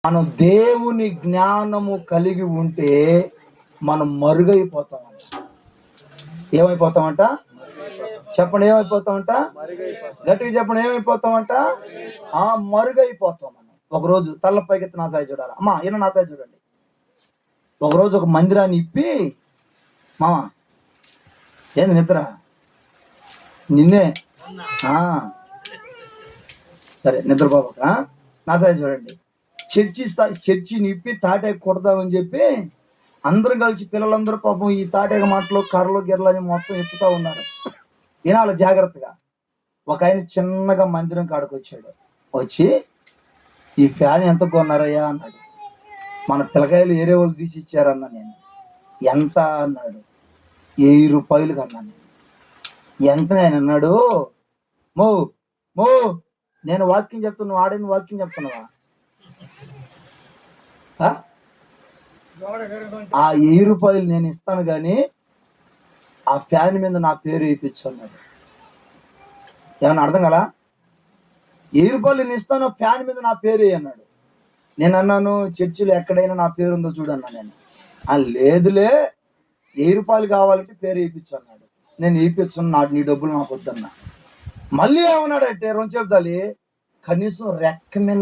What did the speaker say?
మనం దేవుని జ్ఞానము కలిగి ఉంటే మనం మరుగైపోతామంట. ఏమైపోతామంట? చెప్పండి, ఏమైపోతామంట? గట్టిగా చెప్పండి, ఏమైపోతామంట? మరుగైపోతాం మనం. ఒకరోజు తల్ల పైకెత్తి నా సాయి చూడాలి. అమ్మా ఈయన నా సాయి చూడండి. ఒకరోజు ఒక మందిరాన్ని ఇప్పి, మామ ఏంది నిద్ర నిన్నే సరే నిద్రపోక నా సాయి చూడండి. చర్చిని ఇప్పి తాటాకు కొడదామని చెప్పి అందరం కలిసి పిల్లలందరూ పాపం ఈ తాటాక మాటలు కర్రలు గిర్రలు అని మొత్తం ఎత్తుతా ఉన్నారు. వినాలి జాగ్రత్తగా. ఒక ఆయన చిన్నగా మందిరం కాడికి వచ్చాడు. వచ్చి ఈ ఫ్యాన్ ఎంత కొన్నారయ్యా అన్నాడు. మన పిల్లకాయలు ఏరే వాళ్ళు తీసి ఇచ్చారన్నా. నేను ఎంత అన్నాడు. 1000 రూపాయలు కన్నాను. ఎంత నేను అన్నాడు. మో మో నేను వాక్యం చెప్తున్నా, నువ్వు ఆడేది వాక్యం చెప్తున్నావా? ఆ 1000 రూపాయలు నేను ఇస్తాను కానీ ఆ ఫ్యాన్ మీద నా పేరు వేయించు అన్నాడు. ఏమన్నా అర్థం కదా? 1000 రూపాయలు నేను ఇస్తాను, ఫ్యాన్ మీద నా పేరు అన్నాడు. నేను అన్నాను, చర్చిలో ఎక్కడైనా నా పేరు ఉందో చూడన్నా. నేను లేదులే, 1000 రూపాయలు కావాలంటే పేరు వేయించు అన్నాడు. నేను వేయించున్నా, నీ డబ్బులు నాకు వద్దన్నా. మళ్ళీ ఏమన్నాడంటే 2 చెప్తాలి, కనీసం రెక్క మీద